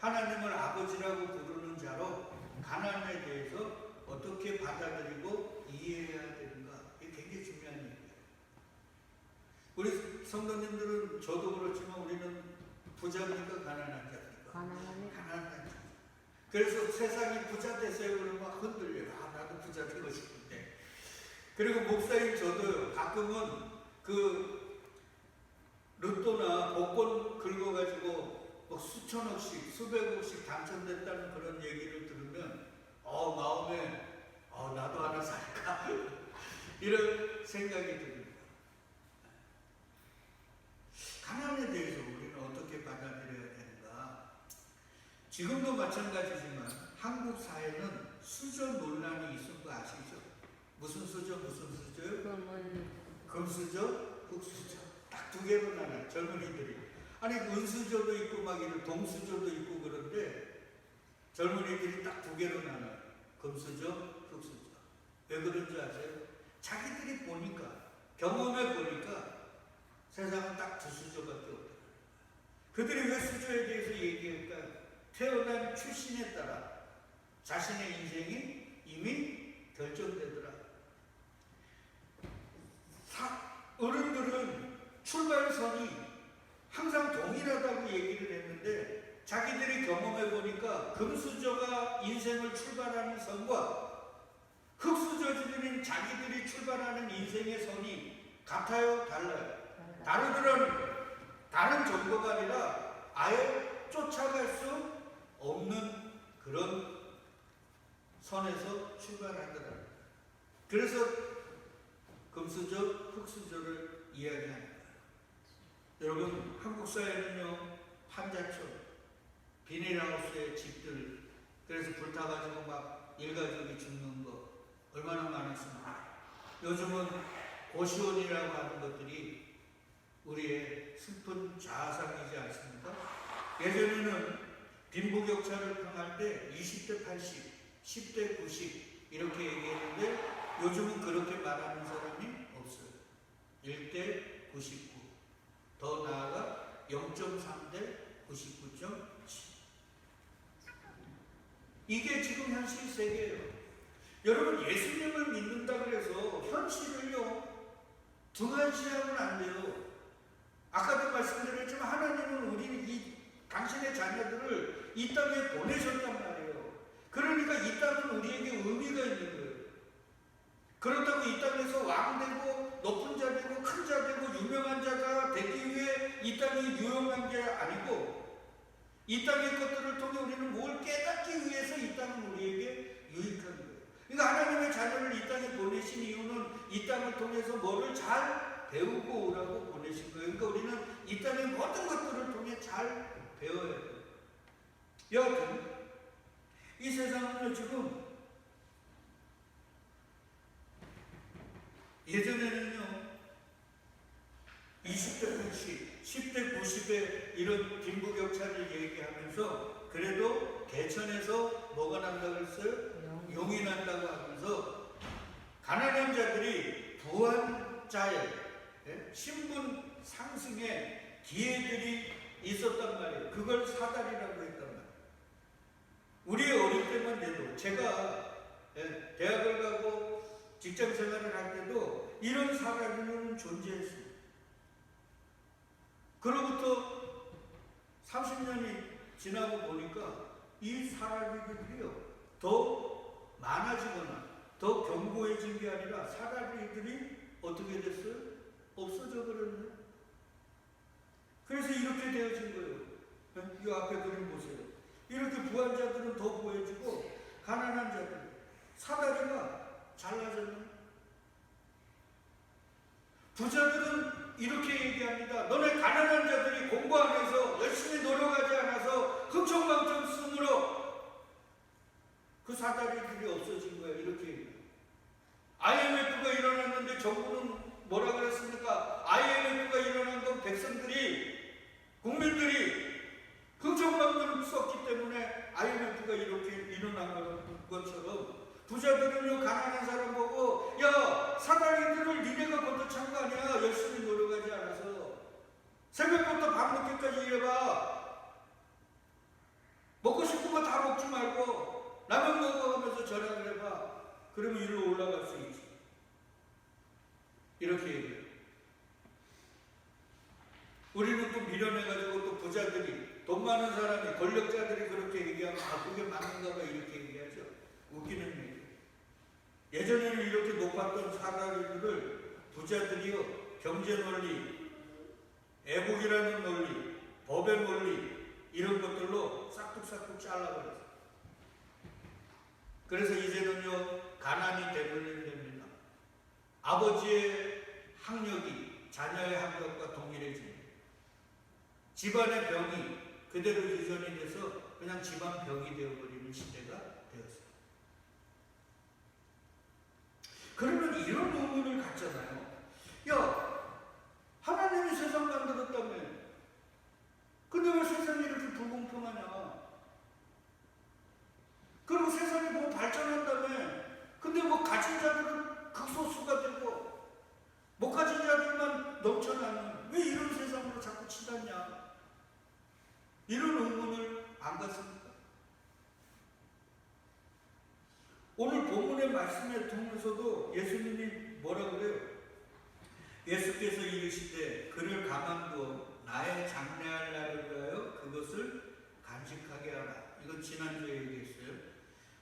하나님을 아버지라고 부르는 자로 가난에 대해서 어떻게 받아들이고 이해해야 되는가, 이게 굉장히 중요한 얘기예요. 우리 성도님들은 저도 그렇지만 우리는 부자니까 가난한 자니까 가난한 자. 그래서 세상이 부자 되세요 그러면 막 흔들려요. 나도 부자 되고 싶은데. 그리고 목사님 저도 가끔은 그 로또나 복권 긁어가지고 뭐 수천억씩 수백억씩 당첨됐다는 그런 얘기를 들으면 마음에 나도 하나 살까 이런 생각이 듭니다. 가난에 대해서 우리는 어떻게 받아들여야 되는가? 지금도 마찬가지지만 한국 사회는 수저 논란이 있을 거 아시죠? 무슨 수저요? 금수저, 흙수저. 딱 두 개로 나눠요, 젊은이들이. 아니, 은수저도 있고 막 이런 동수저도 있고 그런데 젊은이들이 딱 두 개로 나눠요. 금수저, 흙수저. 왜 그런지 아세요? 자기들이 보니까, 경험해 보니까 세상은 딱 두 수저밖에 없다. 그들이 왜 수저에 대해서 얘기할까요? 태어난 출신에 따라 자신의 인생이 이미 결정되더라. 어른들은 출발선이 항상 동일하다고 얘기를 했는데 자기들이 경험해 보니까 금수저가 인생을 출발하는 선과 흙수저들은 자기들이 출발하는 인생의 선이 같아요? 달라요? 다른 정도가 아니라 아예 쫓아갈 수 없는 그런 선에서 출발하더라. 그래서 금수저, 흙수저를 이야기하는 거예요. 여러분, 한국 사회는요, 판자촌, 비닐하우스의 집들, 그래서 불타가지고 막 일가족이 죽는 거 얼마나 많았습니까? 요즘은 고시원이라고 하는 것들이 우리의 슬픈 자아상이지 않습니까? 예전에는 빈부격차를 평할 때 20대 80, 10대 90 이렇게 얘기했는데 요즘은 그렇게 말하는 사람이 없어요. 1대 99. 더 나아가 0.3대 99.7. 이게 지금 현실 세계예요. 여러분, 예수님을 믿는다 그래서 현실을요 등한시하면 안 돼요. 아까도 말씀드렸지만 하나님은 우리 당신의 자녀들을 이 땅에 보내셨단 말이에요. 그러니까 이 땅은 우리에게 의미가 있는 거예요. 그렇다고 이 땅에서 왕 되고 높은 자 되고 큰 자 되고 유명한 자가 되기 위해 이 땅이 유용한 게 아니고 이 땅의 것들을 통해 우리는 뭘 깨닫기 위해서 이 땅은 우리에게 유익한 거예요. 그러니까 하나님의 자녀를 이 땅에 보내신 이유는 이 땅을 통해서 뭐를 잘 배우고 오라고 보내신 거예요. 그러니까 우리는 이 땅의 모든 것들을 통해 잘 배워야 돼요. 여하튼 이 세상은요 지금 예전에는요 20대 80, 10대 90의 이런 빈부격차를 얘기하면서 그래도 개천에서 뭐가 난다고 했어요? 용이 난다고 하면서 가난한 자들이 부한 자의 신분 상승의 기회들이 있었단 말이에요. 그걸 사다리라고 했단 말이에요. 우리 어릴 때만 돼도 제가 대학을 가고 직장 생활을 할 때도 이런 사다리는 존재했습니다. 그로부터 30년이 지나고 보니까 이 사다리들이요 더 많아지거나 더 견고해진 게 아니라 사다리들이 어떻게 됐어요? 없어져 버렸네. 그래서 이렇게 되어진 거예요. 이 앞에 그림 보세요. 이렇게 부한 자들은 더 보여지고 가난한 자들 사다리가 잘라졌네. 부자들은 이렇게 얘기합니다. 너네 가난한 자들이 공부 안 해서 열심히 노력하지 않아서 흥청망청 쓰므로 그 사다리들이 없어진 거야. 이렇게 얘기해요. IMF가 일어났는데 정부는 뭐라 그랬습니까? IMF가 일어난 건 백성들이 국민들이 흥청망청을 썼기 때문에 IMF가 이렇게 일어난 것처럼 부자들은요 가난한 사람 보고 야 사다리들을 니네가 먼저 찬 거 아니야. 열심히 노력하지 않아서 새벽부터 밤늦게까지 일해봐. 그러면 일로 올라갈 수 있지. 이렇게 얘기해요. 우리는 또 밀어내가지고 또 부자들이, 돈 많은 사람이, 권력자들이 그렇게 얘기하면 그게 맞는가 봐 이렇게 얘기하죠. 웃기는 얘기. 예전에는 이렇게 높았던 사다리들을 부자들이요, 경제 논리, 애국이라는 논리, 법의 논리 이런 것들로 싹둑싹둑 잘라버렸어요. 그래서 이제는요, 가난이 대분리됩니다. 아버지의 학력이 자녀의 학력과 동일해집니다. 집안의 병이 그대로 유전이 돼서 그냥 집안 병이 되어버리는 시대가 되었어요. 그러면 이런 의문을 갖잖아요. 야, 하나님이 세상 만들었다며. 근데 왜 세상이 이렇게 불공평하냐? 그리고 세상이 뭐 발전한다며. 근데 뭐 가진 자들은 극소수가 되고 못 가진 자들만 넘쳐나는, 왜 이런 세상으로 자꾸 치닫냐? 이런 의문을 안 갖습니까? 오늘 본문의 말씀을 통해서도 예수님이 뭐라 그래요? 예수께서 이르시되 그를 가만두어 나의 장래할 날을 위하여 그것을 간직하게 하라. 이건 지난주에 얘기했어요.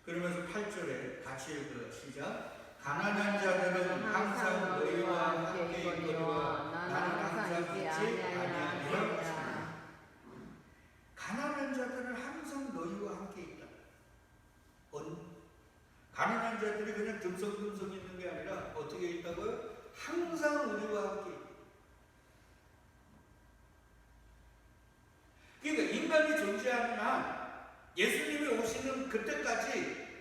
그러면서 8절에 같이 읽어요. 시작. 가난한 자들은 항상 너희와 함께 있거니와 나는 항상 있지 아니하리라. 가난한 자들은 항상 너희와 함께 있다. 가난한 자들이 그냥 듬성듬성 있는 게 아니라 어떻게 있다고요? 항상 우리와 함께 있다. 그러니까 인간이 존재하는 한 예수님이 오시는 그때까지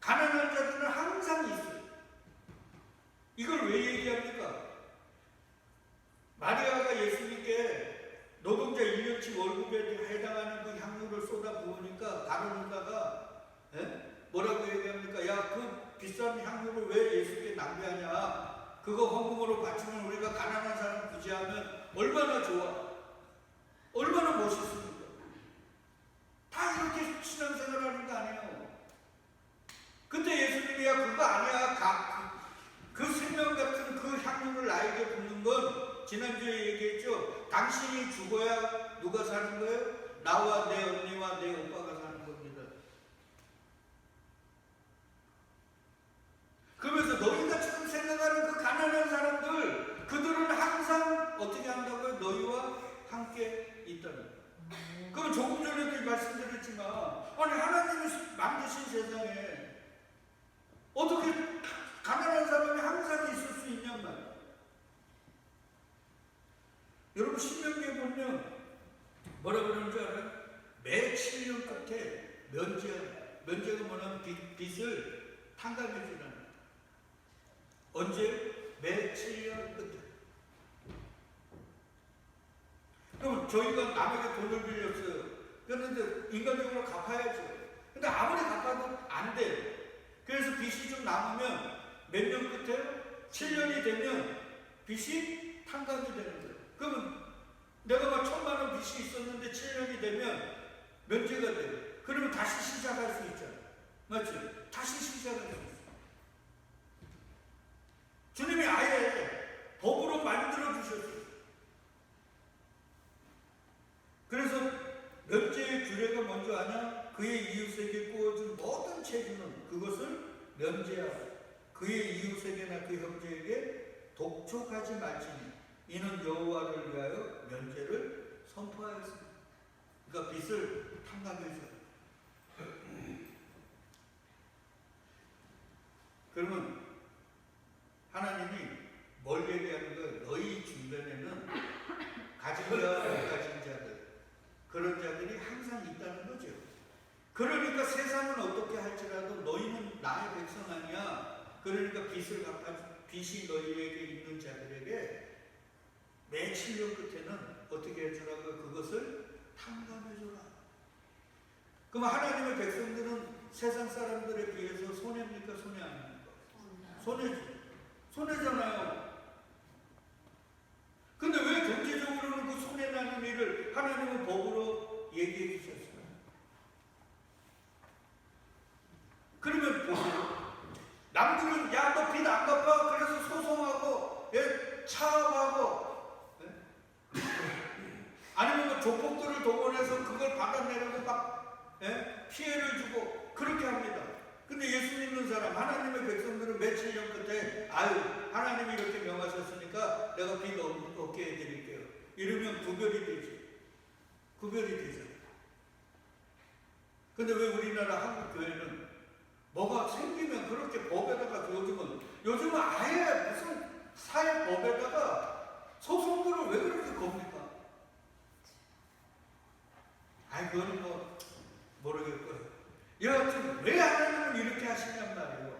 가난한 자들은 항상 있어요. 이걸 왜 얘기합니까? 마리아가 예수님께 노동자 1년치 월급에 해당하는 그 향유를 쏟아 부으니까 다른 의사가 뭐라고 얘기합니까? 야, 그 비싼 향유를 왜 예수께 낭비하냐? 그거 헌금으로 바치면 우리가 가난한 사람 구제하면 얼마나 좋아? 얼마나 멋있습니까? 다 이렇게 신앙생활하는 거 아니에요. 근데 예수님이 야 그거 아니야. 그 생명 같은 그 향유를 나에게 붓는 건 지난주에 얘기했죠. 당신이 죽어야 누가 사는 거예요? 나와 내 언니와 내 오빠가 사는 겁니다. 그러면서 너희가 지금 생각하는 그 가난한 사람들, 그들은 항상 어떻게 한다고요? 너희와 함께 있다는. 그럼 조금 전에도 말씀드렸지만, 아니 하나님이 만드신 세상에 어떻게 가난한 사람이 항상 있을 수 있냔 말이에요. 여러분 신명기에 보면 뭐라 그러는 줄 알아요? 매 7년 끝에 면제가 뭐냐면 빚을 탕감해 주라는 거예요. 언제? 매 7년 끝에. 그럼 저희가 남에게 돈을 빌렸어요. 그런데 인간적으로 갚아야죠. 근데 아무리 갚아도 안 돼요. 그래서 빚이 좀 남으면 몇 년 끝에 7년이 되면 빚이 탕감이 되는 거예요. 그러면 내가 막 1,000만 원 빚이 있었는데 7년이 되면 면제가 돼요. 그러면 다시 시작할 수 있잖아요. 맞죠? 다시 시작할 수 있어요. 주님이 아예 법으로 만들어 주셨어요. 그래서 면제의 규례가 뭔지 아냐? 그의 이웃에게 구워준 모든 채주는 그것을 면제하라. 그의 이웃에게나 그 형제에게 독촉하지 말지니 이는 여호와를 위하여 면제를 선포하였습니다. 그러니까 빚을 탕감해줘요. 그러면 하나님이 뭘 얘기하는 거예요? 너희 주변에는 가진 자와 못 가진 자들, 그런 자들이 항상 있다는 거죠. 그러니까 세상은 어떻게 할지라도 너희는 나의 백성 아니야. 그러니까 빚이 너희에게 있는 자들에게 매 7년 끝에는 어떻게 해주라고요? 그것을 탕감해줘라. 그럼 하나님의 백성들은 세상 사람들에 비해서 손해입니까? 손해 아닙니까? 손해죠. 손해잖아요. 근데 왜 경제적으로는 그 손해나는 일을 하나님은 법으로 얘기해 주셨어요? 그러면 보세요. 피해를 주고 그렇게 합니다. 근데 예수 믿는 사람, 하나님의 백성들은 며칠 년 끝에 하나님이 이렇게 명하셨으니까 내가 빚 없게 해드릴게요. 이러면 구별이 되지. 구별이 되죠. 근데 왜 우리나라 한국 교회는 뭐가 생기면 그렇게 법에다가 요즘은 아예 무슨 사회법에다가 소송들을 왜 그렇게 겁니까? 그거는 뭐 모르겠고요. 여하튼 왜 하나님은 이렇게 하시냔 말이에요.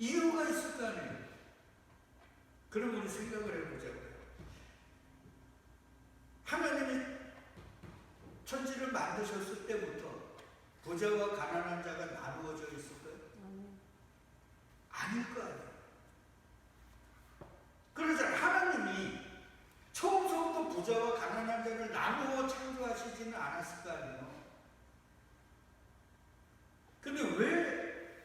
이유가 있을 거 아니에요. 그럼 우리 생각을 해보자고요. 하나님이 천지를 만드셨을 때부터 부자와 가난한 자가 나누어져 있을까요? 아닐 거 아니에요. 그러자 하나님이 처음부터 부자와 가난한 자를 나누어 창조하시지는 않았을 거 아니에요. 근데 왜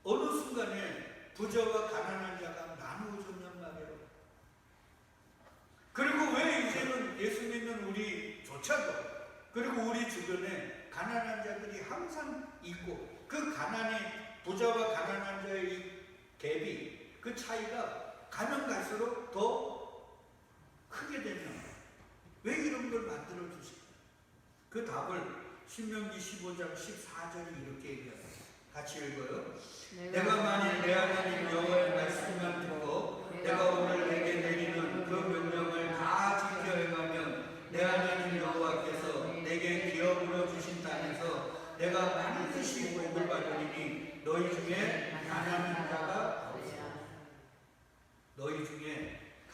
어느 순간에 부자와 가난한 자가 나누어졌냔 말이에요. 그리고 왜 이제는 예수 믿는 우리조차도 그리고 우리 주변에 가난한 자들이 항상 있고 그 부자와 가난한 자의 이 갭이 그 차이가 가면 갈수록 더 크게 되면 왜 이런 걸 만들어 주실까? 그 답을 신명기 15장 14절이 이렇게 얘기합니다. 같이 읽어요. 내가 만일 내 하나님 여호와의 말씀만 듣고 내가 오늘 내게 내리는 그 명령을 다 지켜 행하면 내 하나님 여호와께서 내게 기업으로 주신 땅에서 내가 반드시 복을 받으리니 너희 중에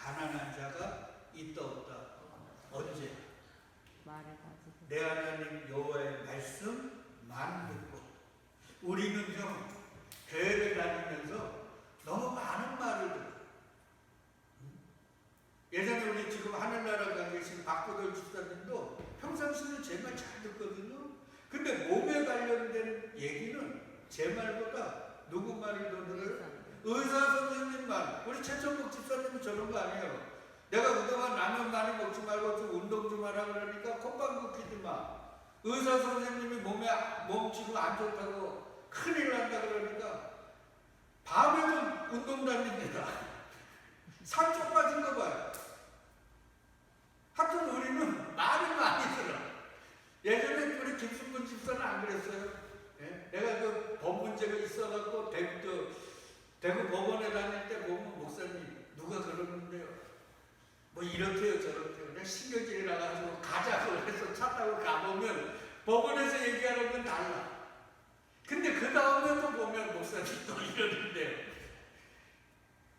가난한 자가 있다 없다. 언제? 내 하나님 여호와의 말씀만 듣고. 우리는요 교회를 다니면서 너무 많은 말을 듣고, 예전에 우리 지금 하늘나라 가 계신 박구돌 집사님도 평상시는 제 말 잘 듣거든요. 근데 몸에 관련된 얘기는 제 말보다 누구 말을 더 들어요? 의사 선생님 말. 우리 최천국 집사님은 저런 거 아니에요. 내가 그동안 라면 많이 먹지 말고 좀 운동 좀 하라 그러니까 콧방 굽히지 마. 의사 선생님이 몸 지금 안 좋다고 큰일 난다 그러니까 밤에도 운동 다닙니다. 상처 빠진 거 봐요. 하여튼 우리는 말을 많이 들어. 예전에 우리 김순근 집사는 안 그랬어요. 내가 그 법 문제가 있어갖고 대구 법원에 다닐 때 보면 목사님 누가 그러는데요. 뭐 이렇게요 저렇게요. 그냥 신경질이 나가지고 가자고 해서 차 타고 가보면 법원에서 얘기하는 건 달라. 근데 그 다음에 또 보면 목사님 또 이러는데요.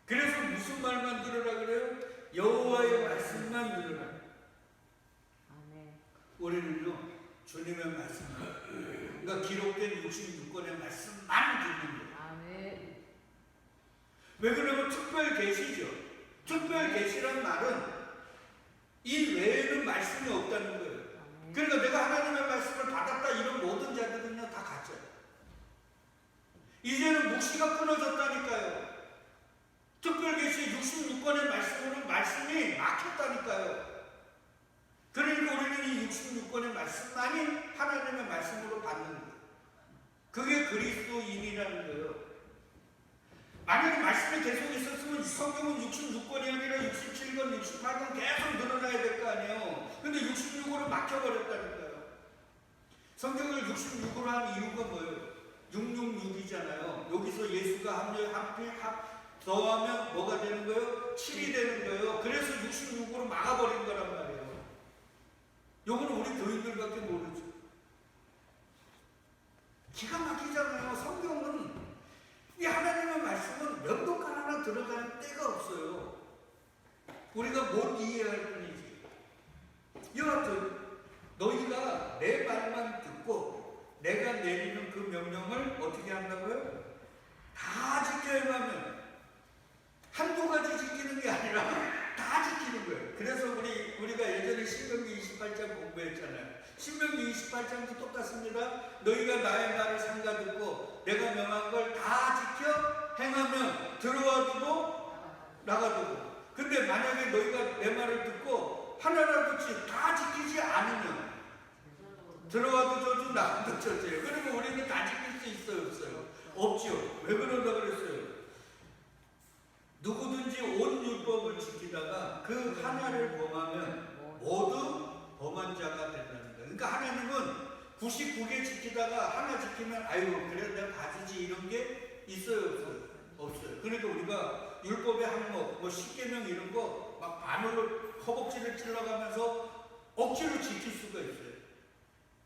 그래서 무슨 말만 들으라 그래요? 여호와의 말씀만 들으라. 우리는요 주님의 말씀, 그러니까 기록된 66권의 말씀만 듣는 거예요. 왜 그러면 특별 계시죠. 특별 계시란 말은 이 외에는 말씀이 없다는 거예요. 그러니까 내가 하나님의 말씀을 받았다 이런 모든 자들은요 다 가짜요. 이제는 묵시가 끊어졌다니까요. 특별 계시 66권의 말씀으로 말씀이 막혔다니까요. 그러니까 우리는 이 66권의 말씀만이 하나님의 말씀으로 받는 거예요. 그게 그리스도인이라는 거예요. 만약에 말씀이 계속 있었으면 성경은 66권이 아니라 67권, 68권 계속 늘어나야 될 거 아니에요. 근데 66으로 막혀버렸다니까요. 성경을 66으로 한 이유가 뭐예요? 666이잖아요. 여기서 예수가 더하면 뭐가 되는 거예요? 7이 되는 거예요. 그래서 66으로 막아버린 거란 말이에요. 요거는 우리 교인들밖에 모르죠. 기가 막히잖아요. 성경은 이 하나님의 말씀은 면도칼 하나 들어가는 때가 없어요. 우리가 못 이해할 뿐이지. 여하튼 너희가 내 말만 듣고 내가 내리는 그 명령을 어떻게 한다고요? 다 지켜 행하면 한두 가지 지키는 게 아니라 다 지키는 거예요. 그래서 우리가 예전에 신명기 28장 공부했잖아요. 신명기 28장도 똑같습니다. 너희가 나의 말을 삼가 듣고 내가 명한 걸 다 지켜 행하면 들어와두고 나가두고. 근데 만약에 너희가 내 말을 듣고 하나라도 다 지키지 않으면 들어와도 저주 나가도 저주예요. 그러면 우리는 다 지킬 수 있어요, 없어요? 없죠. 왜 그런다 그랬어요? 누구든지 온 율법을 지키다가 그 하나를 범하면 모두 범한 자가 된다는 거예요. 그러니까 하나님은 99개 지키다가 하나 지키면 아유 그래 내가 봐주지 이런 게 있어요, 없어요? 없어요. 그러니까 우리가 율법의 항목, 뭐 10계명 이런 거 막 반으로 허벅지를 찔러가면서 억지로 지킬 수가 있어요.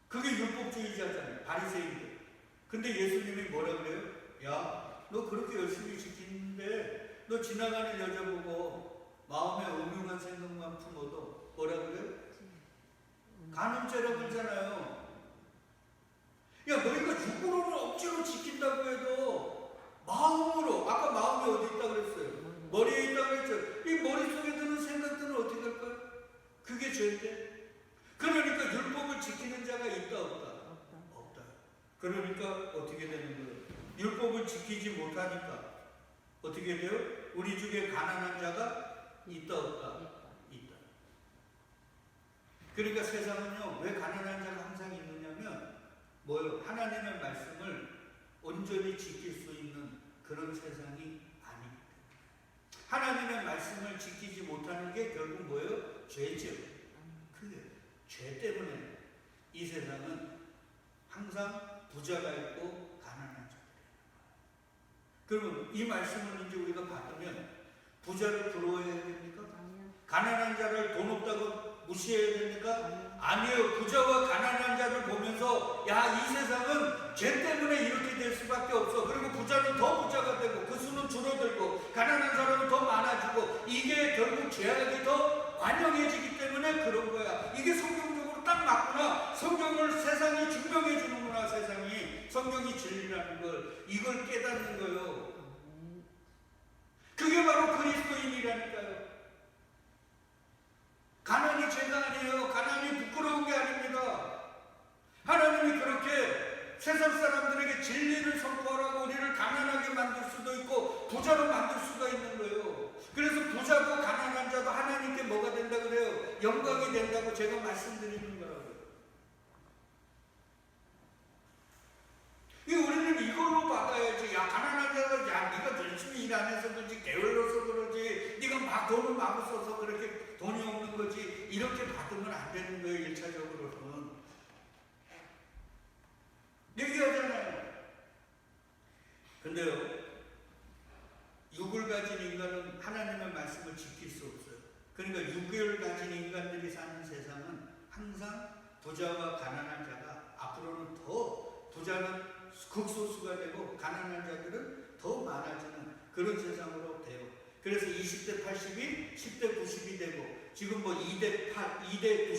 그게 율법주의자잖아요. 바리새인들. 근데 예수님이 뭐라 그래요? 야, 너 그렇게 열심히 지키는데 너 지나가는 여자 보고 마음에 음흉한 생각만 품어도 뭐라 그래요? 간음죄라고 그러잖아요. 야, 너희가 육으로는 억지로 지킨다고 해도 마음으로, 아까 마음이 어디 있다 그랬어요? 머리에 있다 그랬죠? 이 머릿속에 드는 생각들은 어떻게 할까요? 그게 죄인데. 그러니까 율법을 지키는 자가 있다 없다? 없다. 그러니까 어떻게 되는 거예요? 율법을 지키지 못하니까 어떻게 돼요? 우리 중에 가난한 자가 있다 없다? 있다. 그러니까 세상은요, 왜 가난한 자가 항상 있느냐면 뭐요? 하나님의 말씀을 온전히 지킬 수 있는 그런 세상이 아닙니다. 하나님의 말씀을 지키지 못하는 게 결국 뭐예요? 죄죠. 그게 죄 때문에 이 세상은 항상 부자가 있고 가난한 자들이에요. 그러면 이 말씀을 이제 우리가 받으면 부자를 부러워해야 됩니까? 가난한 자를 돈 없다고 무시해야 됩니까? 아니에요. 부자와 가난한 자를 보면서 야, 이 세상은 죄 때문에 이렇게 될 수밖에 없어. 그리고 부자는 더 부자가 되고 그 수는 줄어들고 가난한 사람은 더 많아지고 이게 결국 죄악이 더 완영해지기 때문에 그런 거야. 이게 성경적으로 딱 맞구나. 성경을 세상이 증명해 주는구나. 세상이 성경이 진리라는 걸 이걸 깨닫는 거예요. 그게 바로 그리스도인이라니까요. 가난이 죄가 아니에요. 가난이 부끄러운 게 아닙니다. 하나님이 그렇게 세상 사람들에게 진리를 선포하라고 우리를 가난하게 만들 수도 있고 부자로 만들 수가 있는 거예요. 그래서 부자도 가난한 자도 하나님께 뭐가 된다 그래요? 영광이 된다고 제가 말씀드리는 거라고요. 우리는 이걸로 받아야지. 야, 가난한 자가 야, 네가 열심히 일 안 해서 그렇지, 게을러서 그러지, 네가 막 돈을 마구 써서 그렇게 돈이 없는 거지, 이렇게 받으면 안 되는 거예요. 1차적으로는 얘기하잖아요. 근데요, 육을 가진 인간은 하나님의 말씀을 지킬 수 없어요. 그러니까 육을 가진 인간들이 사는 세상은 항상 부자와 가난한 자가 앞으로는 더 부자는 극소수가 되고 가난한 자들은 더 많아지는 그런 세상으로 돼요. 그래서 20대 80이 10대 90이 되고 지금 뭐 2대 8, 2대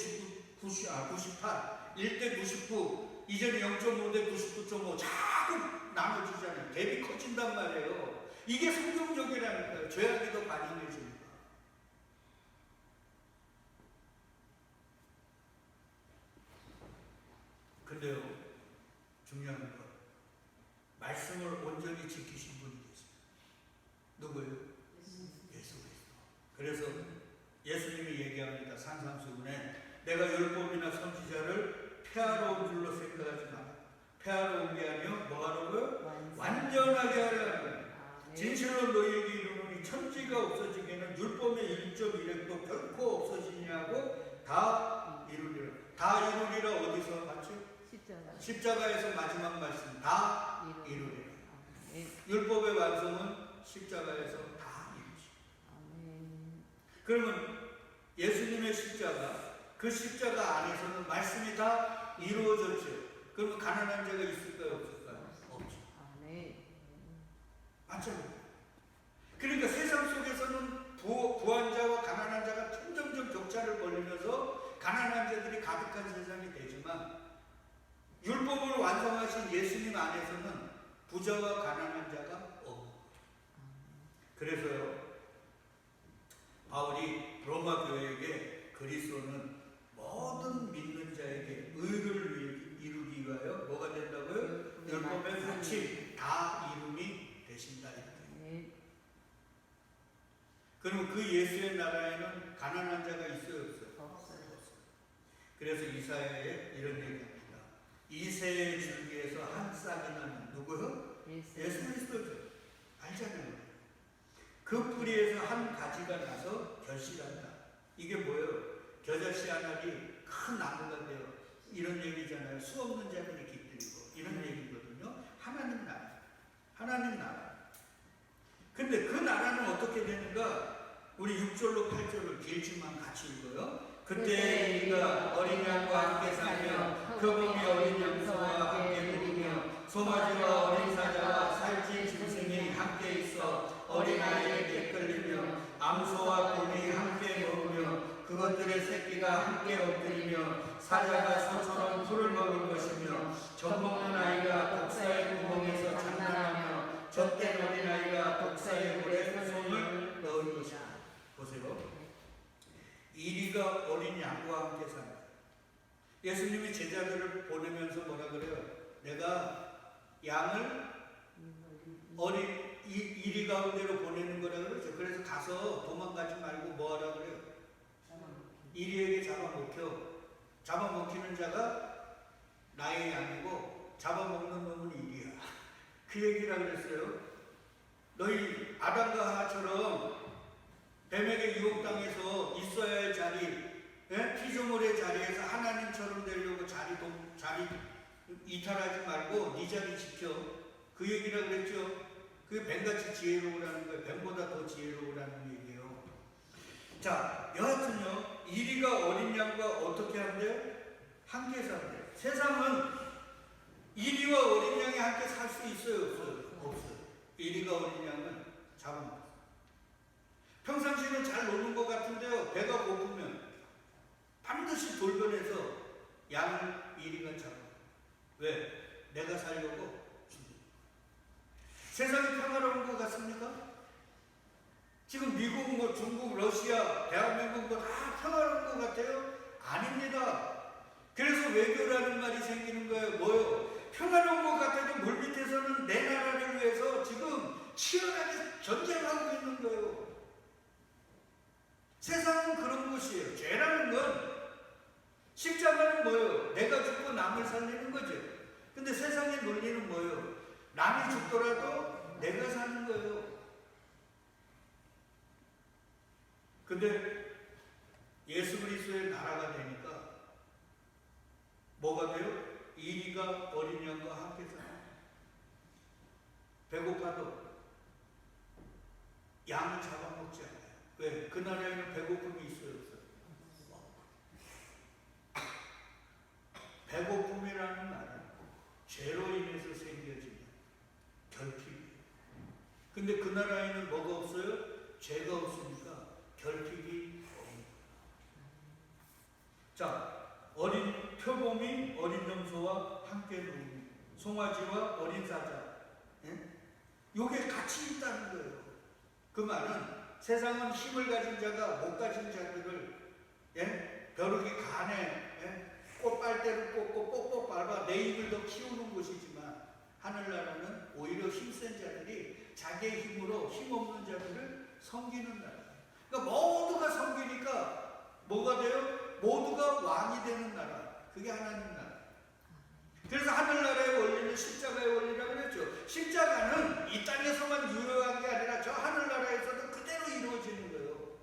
98, 1대 99, 이제는 0.5대 99.5 자꾸 나눠지잖아요. 갭이 커진단 말이에요. 이게 성경적이라니까요. 죄악이 더 반영해집니다. 근데요, 중요한 건 말씀을 온전히 지키신 분이 계세요. 누구예요? 예수 그리스도. 그래서 예수님이 얘기합니다. 산상수훈에 내가 율법이나 선지자를 폐하러 온 줄로 생각하지 마라. 폐하러 온 게 아니요 뭐하라고요? 완전하게 하라고요. 진실로 너희에게 이르노니 천지가 없어지기에는 율법의 1.1획도 결코 없어지지 하고 다 이루리라. 다 이루리라 어디서 봤죠? 십자가에서 마지막 말씀 다 이루리라. 율법의 완성은 십자가에서 다 이루지. 그러면 예수님의 십자가, 그 십자가 안에서는 말씀이 다 이루어졌죠. 그러면 가난한 자가 있을까요? 없을까요? 없죠. 맞죠? 그러니까 세상 속에서는 부한 자와 가난한 자가 점점점 격차를 벌리면서 가난한 자들이 가득한 세상이 되지만 율법을 완성하신 예수님 안에서는 부자와 가난한 자가 없고, 그래서요 바울이 로마 교회에게 그리스도는 모든 믿는 자에게 의를 이루기 위하여 뭐가 된다고요? 율법의 마침 다 이름이 되신다. 그럼 그 예수의 나라에는 가난한 자가 있어요, 없어요? 없어요. 그래서 이사야에 이런 얘기합니다. 이새의 줄기에서 한 싹이 나는 누구요? 예수 그리스도죠. 알잖아요. 그 뿌리에서 한 가지가 나서 결실한다. 이게 뭐예요? 겨자씨 하나리 큰 나무가 돼요. 이런 얘기잖아요. 수 없는 자들이 깃들이고 이런 얘기거든요. 하나님 나라. 하나님 나라. 근데 그 나라는 어떻게 되는가? 우리 6절로 8절을 길지만 같이 읽어요. 그때 우리가 어린 양과 함께 살며 그 몸이 어린 염소와 함께 누리며 송아지와 어린 사자와 살찐 짐승이 함께 있어 어린아이에게 끌리며 암소와 곰이 함께 먹으며 그것들의 새끼가 함께 엎드리며 사자가 소처럼 풀을 먹을 것이며 젖먹는 아이가 독사의 구멍에서 장난하며 젖된 어린아이가 독사의 물에 손을 넣을 것이다. 보세요. 이리가 어린 양과 함께 산다. 예수님이 제자들을 보내면서 뭐라 그래요? 내가 양을 이리 가운데로 보내는 거라 그러죠. 그래서 가서 도망가지 말고 뭐 하라 그래요? 이리에게 잡아먹혀. 잡아먹히는 자가 나의 양이고 잡아먹는 놈은 이리야. 그 얘기라 그랬어요. 너희 아담과 하와처럼 뱀에게 유혹당해서 있어야 할 자리, 피조물의 자리에서 하나님처럼 되려고 자리 이탈하지 말고 네 자리 지켜. 그 얘기라 그랬죠. 그게 뱀같이 지혜로우라는 거예요. 뱀보다 더 지혜로우라는 얘기예요. 자, 여하튼요, 이리가 어린 양과 어떻게 한대요? 함께 산대요. 세상은 이리와 어린 양이 함께 살 수 있어요? 없어요? 없어요. 이리가 어린 양은 잡아먹어요. 평상시에는 잘 노는 것 같은데요, 배가 고프면 반드시 돌변해서 양을 이리가 잡아요. 왜? 내가 살려고 준비. 세상이 평화로운 것 같습니까? 지금 미국, 뭐 중국, 러시아, 대한민국 뭐 다 평화로운 것 같아요? 아닙니다. 그래서 외교라는 말이 생기는 거예요. 뭐요? 평화로운 것 같아도 물밑에서는 내 나라를 위해서 지금 치열하게 전쟁하고 있는 거예요. 세상은 그런 곳이에요. 죄라는 건 십자가는 뭐예요? 내가 죽고 남을 살리는 거죠. 근데 세상의 논리는 뭐예요? 남이 죽더라도 내가 사는 거예요. 근데 예수 그리스도의 나라가 되니까 뭐가 돼요? 이리가 어린 양과 함께 살아요. 배고파도 양을 잡아먹지 않아요. 왜? 그 나라에는 배고픔이 있어요, 없어요? 배고픔이라는 말은 죄로 인해서 생겨지는 결핍이에요. 근데 그 나라에는 뭐가 없어요? 죄가 없으니까 결핍이 없는 거예요. 자, 어린 표범이 어린 염소와 함께 놀고 송아지와 어린 사자, 요게 같이 있다는 거예요. 그 말은 세상은 힘을 가진 자가 못 가진 자들을 벼룩이 간에 꽃빨대를 꽂고 뽁뽁 밟아 내 입을 더 키우는 곳이지만 하늘나라는 오히려 힘센 자들이 자기의 힘으로 힘없는 자들을 섬기는 나라. 그러니까 모두가 섬기니까 뭐가 돼요? 모두가 왕이 되는 나라. 그게 하나님 나라. 그래서 하늘나라의 원리는 십자가의 원리라고 그랬죠. 십자가는 이 땅에서만 유효한 게 아니라 저 하늘나라에서도 그대로 이루어지는 거예요.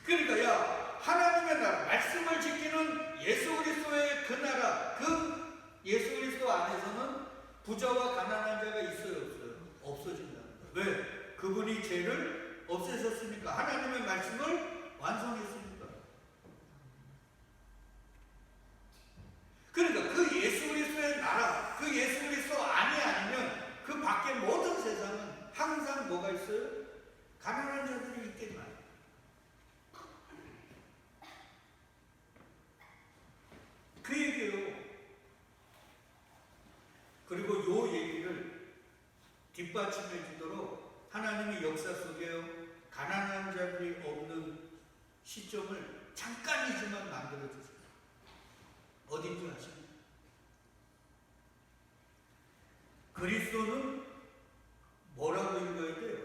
그러니까 야, 하나님의 나라, 말씀을 지키는 예수 그리스도의 그 나라, 그 예수 그리스도 안에서는 부자와 가난한 자가 있어요, 없어요? 없어진다는 거예요. 왜? 그분이 죄를 없애셨으니까. 하나님의 말씀을 완성했으니까. 그러니까 그 예수 그리스도의 나라, 그 예수 그리스도 안이 아니면 그 밖에 모든 세상은 항상 뭐가 있어요? 가난한 자들이 있겠만. 그 얘기예요. 그리고 요 얘기를 뒷받침해 주도록 하나님의 역사 속에요, 가난한 자들이 없는 시점을 잠깐이지만 만들어 주세요. 어딘지 아십니까? 그리스도는 뭐라고 읽어야 돼요?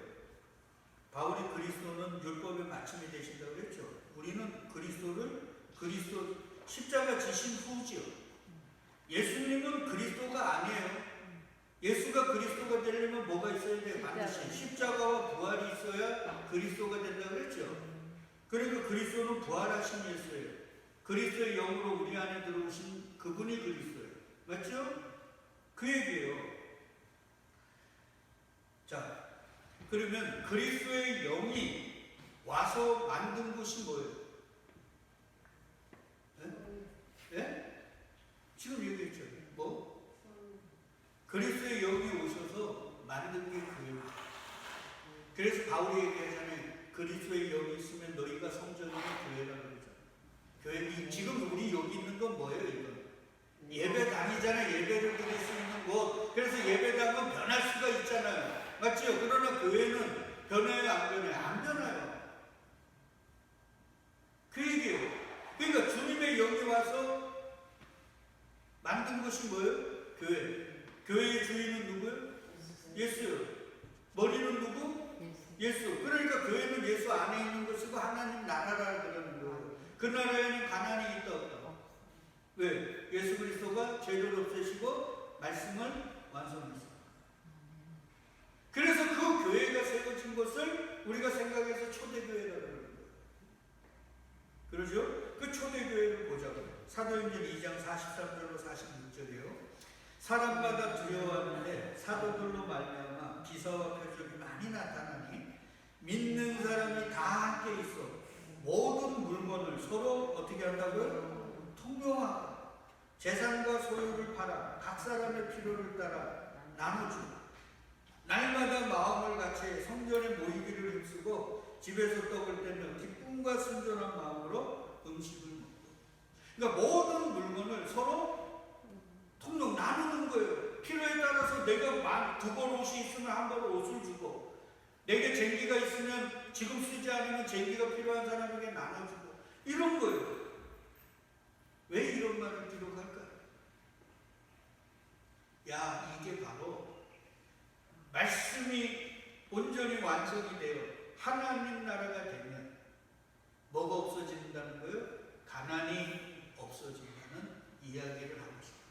바울이 그리스도는 율법의 마침이 되신다고 했죠. 우리는 그리스도 십자가 지신 후지요. 예수님은 그리스도가 아니에요. 예수가 그리스도가 되려면 뭐가 있어야 돼요? 반드시 십자가와 부활이 있어야 그리스도가 된다고 그랬죠. 그러니까 그리스도는 부활하신 예수예요. 그리스도의 영으로 우리 안에 들어오신 그분이 그리스도예요. 맞죠? 그 얘기예요. 자, 그러면 그리스도의 영이 와서 만든 것이 뭐예요? 네? 지금 얘기했죠. 뭐? 그리스도의 영이 오셔서 만든 게 교회예요. 그래서 바울이 얘기하잖아요. 그리스도의 영이 있으면 너희가 성전이고 교회라고 그러잖아요. 교회, 지금 우리 여기 있는 건 뭐예요? 이건 예배당이잖아요. 예배를 드릴 수 있는 곳. 그래서 예배당은 변할 수가 있잖아요. 맞죠? 그러나 교회는 변해요? 안 변해요? 안 변해요. 그 얘기예요. 그러니까 주님의 영이 와서 만든 것이 뭐예요? 교회. 교회의 주인은 누구예요? 예수요. 머리는 누구? 예수. 그러니까 교회는 예수 안에 있는 것이고 하나님 나라라 그러는 거예요. 그 나라에는 가난이 있다 없다. 왜? 예수 그리스도가 죄를 없애시고 말씀을 완성했어요. 그래서 그 교회가 세워진 것을 우리가 생각해서 초대교회라고 그러는 거예요. 그러죠? 그 초대교회를 보자고요. 사도행전 2장 43절로 46절이에요. 사람마다 두려워하는데 사도들로 말미암아 기사와 표적이 많이 나타나니 믿는 사람이 다 함께 있어 모든 물건을 서로 어떻게 한다고요? 통용하고 재산과 소유를 팔아 각 사람의 필요를 따라 나눠주고 날마다 마음을 같이 성전에 모이기를 힘쓰고 집에서 떡을 떼며 기쁨과 순전한 마음으로 음식을 먹고. 그러니까 모든 물건을 서로 통용 나누는 거예요. 필요에 따라서 내가 두 벌 옷이 있으면 한 벌 옷을 주고, 내게 쟁기가 있으면 지금 쓰지 않으면 쟁기가 필요한 사람에게 나눠주고, 이런 거예요. 왜 이런 말을 기록할까요? 야, 이게 바로 말씀이 온전히 완성이 되어 하나님 나라가 되면 뭐가 없어진다는 거예요? 가난이 없어진다는 이야기를 하고 있습니다.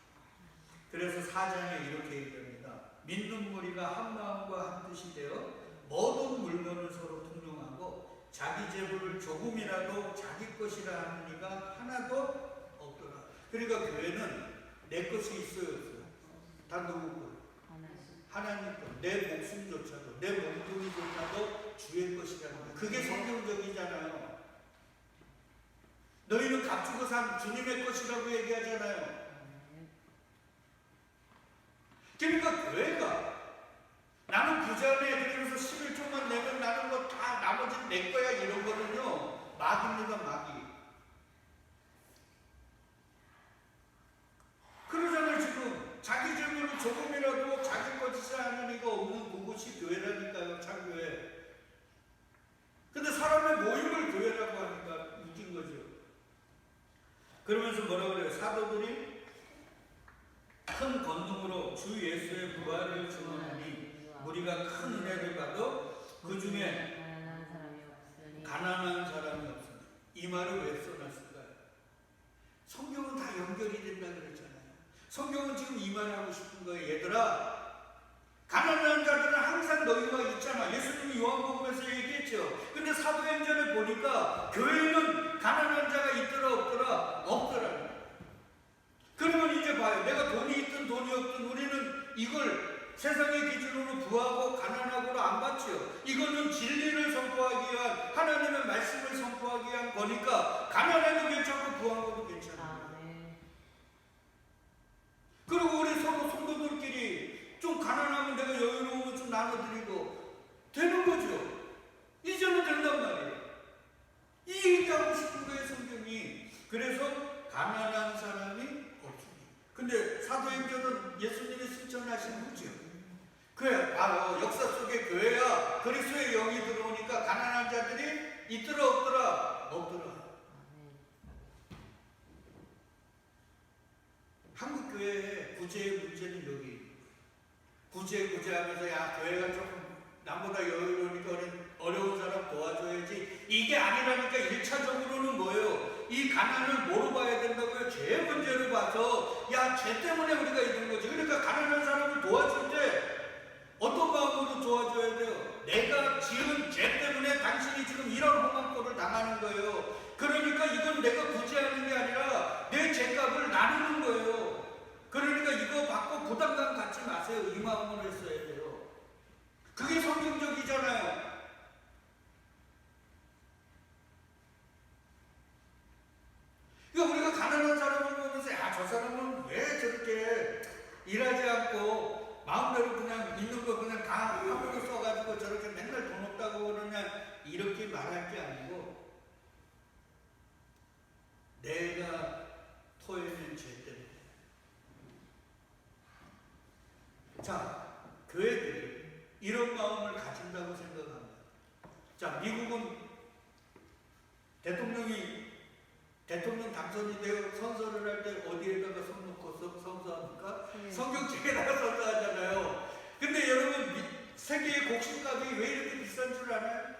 그래서 4장에 이렇게 얘기합니다. 믿는 무리가 한 마음과 한 뜻이 되어 모든 물건을 서로 통용하고 자기 재물을 조금이라도 자기 것이라 하는 이가 하나도 없더라. 그러니까 교회는 내 것이 있어요, 없어요? 다 누구 것? 하나님 것. 내 목숨조차도, 내 몸뚱이조차도 주의 것이라는 거예요. 그게 성경적이잖아요. 너희는 값주고 산 주님의 것이라고 얘기하잖아요. 그러니까 교회가 나는 부자네 그러면서 11조만 내면 나는 뭐 다 나머지는 내 거야 이런 거는요 마귀입니다. 마귀. 그러잖아요. 지금 자기 재물을 조금이라도 자기 것이지 않은 이가 없는 그곳이 교회라니까요. 참교회. 근데 사람의 모임을 교회라고 하니까 웃긴 거죠. 그러면서 뭐라 그래요? 사도들이 큰 권능으로 주 예수의 부활을 증언하니 우리가 큰 은혜를 받아 그 중에 가난한 사람이 없으니. 이 말을 왜 써놨을까요? 성경은 다 연결이 된다 그랬잖아요. 성경은 지금 이 말하고 싶은 거예요. 얘들아, 가난한 자들은 항상 너희와 있잖아. 예수님이 요한복음에서 얘기했죠. 근데 사도행전에 보니까 교회는 가난한 자가 있더라 없더라? 없더라. 그러면 이제 봐요. 내가 돈이 있든 돈이 없든 우리는 이걸 세상의 기준으로 부하고 가난하고로 안 봤죠. 이거는 진리를 선포하기 위한 하나님의 말씀을 선포하기 위한 거니까 가난해도 괜찮고 부하고도 괜찮아요. 그리고 우리 서로 성도들끼리 좀 가난하면 내가 여유로우면 좀 나눠드리고 되는 거죠. 이제는 된단 말이에요. 이 얘기하고 싶은 거예요, 성경이. 그래서 가난한 사람이 없습니다. 근데 사도행전은 예수님이 실천하신 거죠. 그래, 바로 역사 속의 교회야 그리스도의 영이 들어오니까 가난한 자들이 있더라 없더라? 없더라. 한국 교회의 구제의 문제는 여기. 구제하면서 야 교회가 조금 남보다 여유로우니까 어려운 사람 도와줘야지. 이게 아니라니까 1차적으로는 뭐예요? 이 가난을 뭐로 봐야 된다고요? 죄의 문제로 봐서 야 죄 때문에 우리가 이런 거죠. 그러니까 가난한 사람을 도와줄 때 어떤 마음으로 도와줘야 돼요? 내가 지은 죄 때문에 당신이 지금 이런 험한 꼴을 당하는 거예요. 그러니까 이건 내가 굳이 하는 게 아니라 내 죄값을 나누는 거예요. 그러니까 이거 받고 부담감 갖지 마세요. 이 마음으로 했어야 돼요. 그게 성경적이잖아요. 그러니까 우리가 가난한 사람을 보면서 저 사람은 왜 저렇게 일하지 않고 마음대로 그냥 있는 거 그냥 다 함부로 써가지고 저렇게 맨날 돈 없다고 그러냐, 이렇게 말할 게 아니고 내가 토해낸 죄 때문에. 자, 교회들이 이런 마음을 가진다고 생각합니다. 자, 미국은 대통령 당선이 되어 선서를 할 때 어디에다가 손 놓고 선서합니까? 성경책에다가 선서하잖아요. 근데 여러분, 세계의 곡식값이 왜 이렇게 비싼 줄 아나요?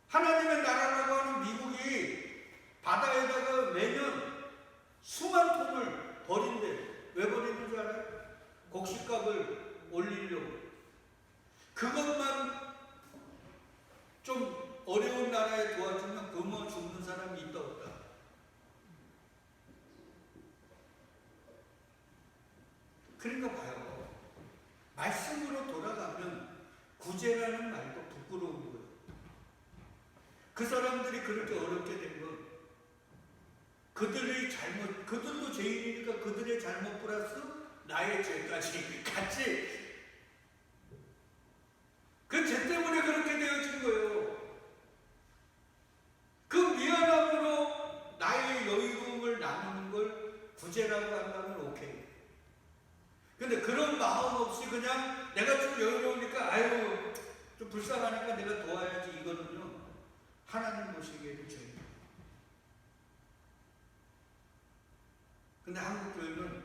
하나님의 나라라고 하는 미국이 바다에다가 매년 수만 톤을 버린대. 왜 버리는 줄 알아요? 곡식값을 올리려고. 그것만 좀 어려운 나라에 도와주면 굶어 죽는 사람이 있다 없다. 그러니까 봐요. 말씀으로 돌아가면 구제라는 말도 부끄러운 거예요. 그 사람들이 그렇게 어렵게 된 건 그들의 잘못, 그들도 죄인이니까 그들의 잘못 플러스 나의 죄까지 같이, 그 죄 때문에 그렇게 되어진 거예요. 그 미안함으로 나의 여유로움을 나누는 걸 구제라고 한다면 오케이. 근데 그런 마음 없이 그냥 내가 좀 여유로우니까 아유 좀 불쌍하니까 내가 도와야지, 이거는요 하나님 보시기에도 죄입니다. 근데 한국 교회는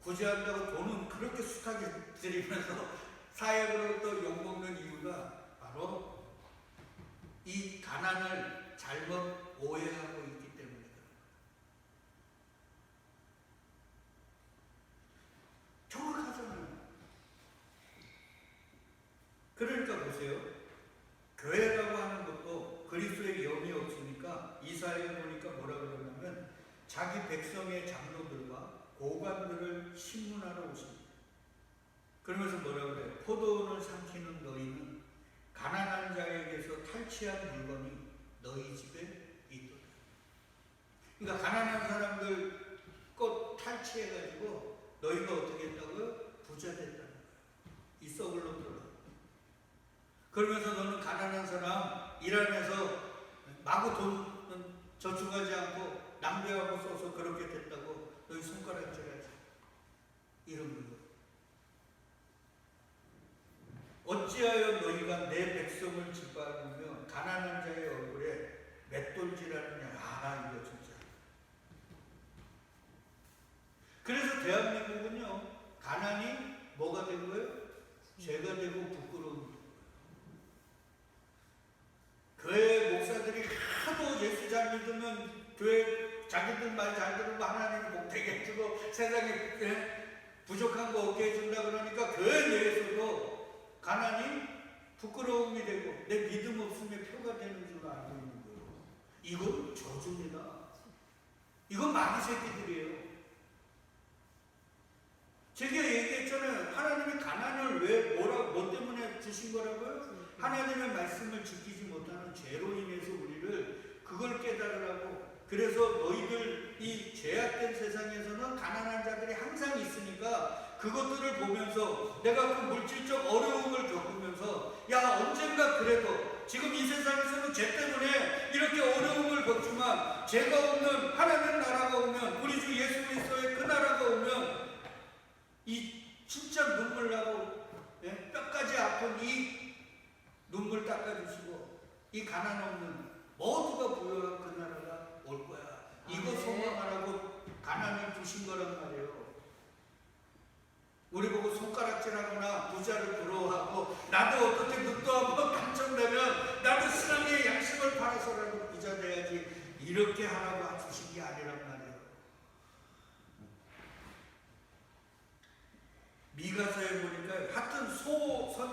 구제한다고 돈은 그렇게 숱하게 드리면서 사역으로 또 욕먹는 이유가 바로 이 가난을 잘못 오해하고 있기 때문이다. 정확하잖아요. 그러니까 보세요. 교회라고 하는 것도 그리스도의 영이 없으니까 이사야에 보니까 뭐라 그러냐면 자기 백성의 장로들과 고관들을 신문하러 오십니다. 그러면서 뭐라 그래요? 포도원을 삼키는 너희는 가난한 자에게서 탈취한 물건이 너희 집에 있도다. 그러니까 가난한 사람들 것 탈취해가지고 너희가 어떻게 했다고요? 부자 됐다는 거예요. 이 썩을 놈들아. 그러면서 너는 가난한 사람 일하면서 마구 돈 저축하지 않고 낭비하고 써서 그렇게 됐다고 너희 손가락질하지. 이런 거예요. 어찌하여 너희가 내 백성을 짓밟으며 가난한 자의 얼굴에 맷돌질하느냐. 아, 이거 진짜. 그래서 대한민국은요, 가난이 뭐가 된 거예요? 죄가 되고 부끄러운 거예요. 교회 목사들이 하도 예수 잘 믿으면 교회 자기들 말 잘 들으면 하나님 복되게 해주고 세상에 부족한 거 없게 해준다 그러니까 교회 내에서도 가난이 부끄러움이 되고 내 믿음 없음의 표가 되는 줄 알고 있는 거예요. 이건 저주입니다. 이건 마귀 새끼들이에요. 제가 얘기했잖아요. 하나님이 가난을 왜 뭐 때문에 주신 거라고요? 하나님의 말씀을 지키지 못하는 죄로 인해서 우리를 그걸 깨달으라고. 그래서 너희들 이 죄악된 세상에서는 가난한 자들이 항상 있으니까 그것들을 보면서 내가 그 물질적 어려움을 겪으면서 야, 언젠가 그래도 지금 이 세상에서는 죄 때문에 이렇게 어려움을 겪지만 죄가 없는 하나님 나라가 오면, 우리 주 예수 그리스도의 그 나라가 오면 이 진짜 눈물 나고 뼈까지 아픈 이 눈물 닦아주시고 이 가난 없는 모두가 부유한 그 나라가 올 거야. 이거 소망하라고 가난을 주신 거란 말이에요. 우리 보고 손가락질하거나 부자를 부러워하고 나도 어떻게 늑도 한번 당첨되면 나도 신앙의 양심을 팔아서라도 부자 돼야지, 이렇게 하라고 주신 게 아니란 말이에요.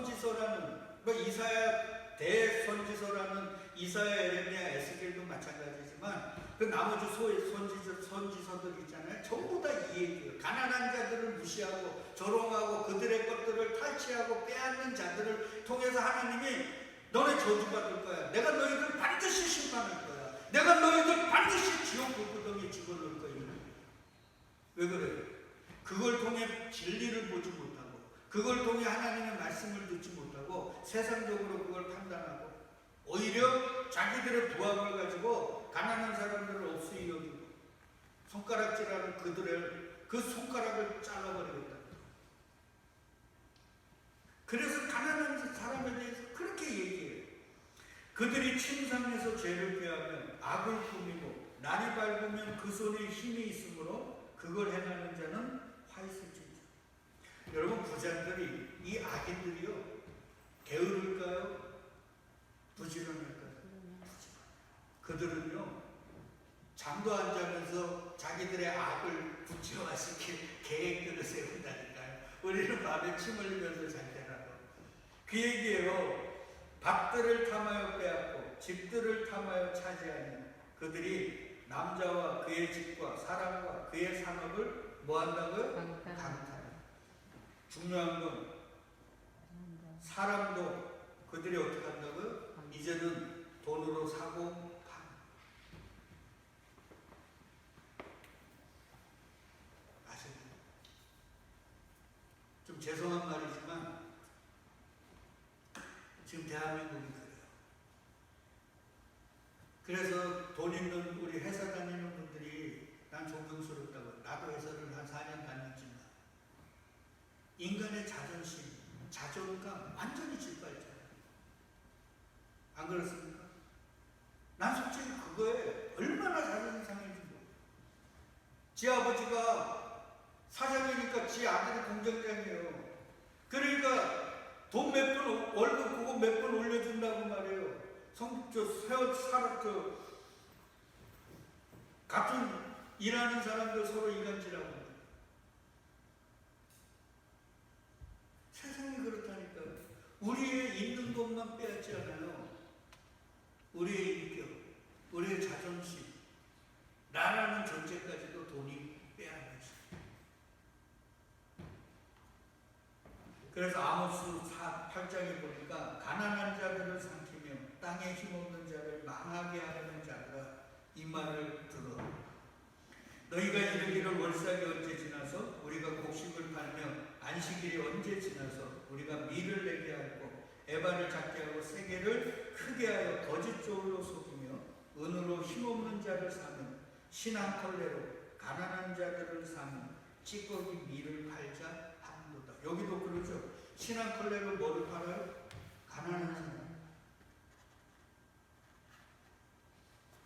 선지서라는 뭐 이사야 대선지서라는 이사야, 에레미야, 에스겔도 마찬가지지만 그 나머지 선지서들 있잖아요. 전부 다 이 얘기예요. 가난한 자들을 무시하고 조롱하고 그들의 것들을 탈취하고 빼앗는 자들을 통해서 하나님이 너네 저주받을 거야. 내가 너희들 반드시 심판할 거야. 내가 너희들 반드시 지옥 불구덩이에 집어넣을 거야. 왜 그래요? 그걸 통해 진리를 보지 못하고 그걸 통해 하나님의 말씀을 듣지 못하고 세상적으로 그걸 판단하고 오히려 자기들의 부함을 가지고 가난한 사람들을 없이 여기고 손가락질하는 그들의 그 손가락을 잘라버리겠다. 그래서 가난한 사람에 대해서 그렇게 얘기해요. 그들이 침상에서 죄를 피하면 악을 꾸미고 날이 밝으면 그 손에 힘이 있으므로 그걸 행하는 자는 화 있을 줄이다. 여러분, 부자들이 이 악인들이요 게으를까요? 부지런할까요? 그들은요 잠도 안 자면서 자기들의 악을 구체화시킬 계획들을 세운다니까요. 우리는 밤에 침 흘리면서 잘 때라고. 그 얘기예요. 밭들을 탐하여 빼앗고 집들을 탐하여 차지하니 그들이 남자와 그의 집과 사람과 그의 산업을 뭐 한다고요? 강탈. 중요한 건 사람도 그들이 어떻게 한다고요? 이제는 돈으로 사고 파는. 아시나요? 좀 죄송한 말이지만 지금 대한민국이 그래요. 그래서 돈 있는 우리 회사 다니는 분들이 난 존경스럽다고. 나도 회사를 한 4년 다녔지만 인간의 자존심, 자존감 완전히 짓밟잖아요. 안 그렇습니까? 난 솔직히 그거에 얼마나 자존심 상했는지 모르겠어요. 지 아버지가 사장이니까 지 아들이 공장장이에요. 그러니까 돈 몇 분, 월급 그거 몇 분 올려준다고 말이에요. 같은 일하는 사람들 서로 이간질하고. 세상이 그렇다니까요. 우리의 있는 것만 빼앗지 않아요. 우리의 인격, 우리의 자존심, 나라는 존재까지도 돈이 빼앗아야지. 그래서 아모스 8장에 보니까 가난한 자들을 삼키며 땅에 힘없는 자를 망하게 하려는 자들아 이 말을 들어. 너희가 이르기를 월삭이 언제 지나서 우리가 곡식을 팔며 안식일이 언제 지나서 우리가 밀을 내게 하고 에바를 작게 하고 세계를 크게 하여 거짓 조울로 속이며 은으로 힘없는 자를 사며 신한 컬레로 가난한 자들을 사며 찌꺼기 밀을 팔자 하는도다. 여기도 그러죠. 신한 컬레로 뭐를 팔아요? 가난한 사람.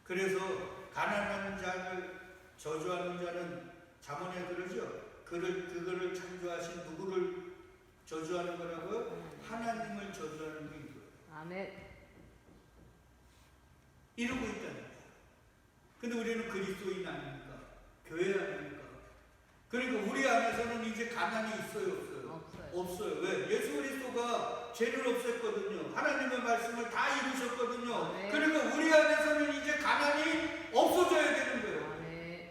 그래서 가난한 자를 저주하는 자는 잠언에 그러죠. 그거를 창조하신 누구를 저주하는 거라고요? 하나님을 저주하는 게 이거예요. 아멘. 이러고 있다는 거예요. 근데 우리는 그리스도인 아닙니까? 교회 아닙니까? 그러니까 우리 안에서는 이제 가난이 있어요, 없어요? 없어요. 왜? 예수 그리스도가 죄를 없앴거든요. 하나님의 말씀을 다 이루셨거든요. 아멘. 그러니까 우리 안에서는 이제 가난이 없어져야 되는 거예요. 아멘.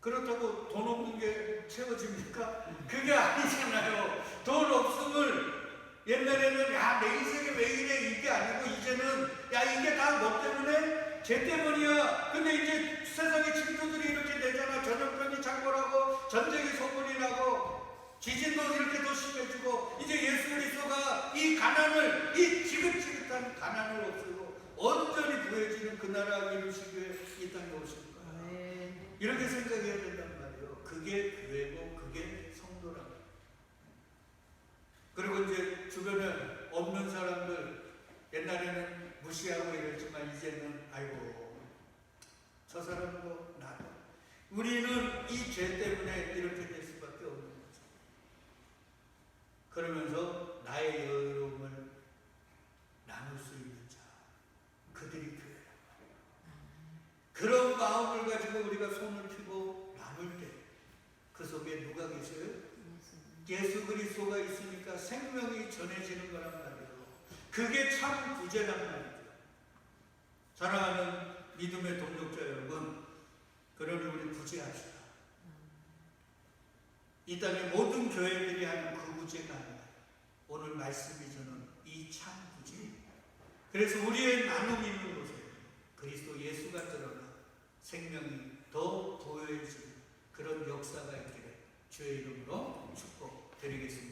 그렇다고 돈 없는 게 채워집니까? 그게 아니잖아요. 돈 없음을 옛날에는 야, 내 인생이 왜 이래 이게 아니고 이제는 야, 이게 다 뭐 때문에? 죄 때문이야. 근데 이제 세상의 질투들이 이렇게 되잖아. 전염병이 창궐하고 전쟁이 소문이 나고 지진도 이렇게 더 심해지고 이제 예수 그리스도가 이 가난을, 이 지긋지긋한 가난을 없애고 온전히 부해지는 그 나라 이루시기 위해 이 땅에 오신 거야. 아멘. 이렇게 생각해야 된단 말이에요. 그게 교회고 그게 성도라고. 그리고 이제 주변에 없는 사람들 옛날에는 무시하고 이랬지만 이제는 아이고 저 사람도 나도. 우리는 이 죄 때문에 이렇게 될 수밖에 없는 거죠. 그러면서 나의 여유로움을 나눌 수 있는 자, 그들이 교회란 말이에요. 그런 마음을 가지고 우리가 손을 펴고 나눌 때 그 속에 누가 계세요? 예수 그리스도가 있으니까 생명이 전해지는 거란 말이에요. 그게 참 구제란 말이죠. 사랑하는 믿음의 동역자 여러분, 그러니 우리 구제합시다. 이 땅의 모든 교회들이 하는 그 구제가 아니라 오늘 말씀이 주는 이 참 구제. 그래서 우리의 나눔 있는 곳에 그리스도 예수가 드러나 생명이 더 보여지는 그런 역사가 있기를 주의 이름으로 축복드리겠습니다.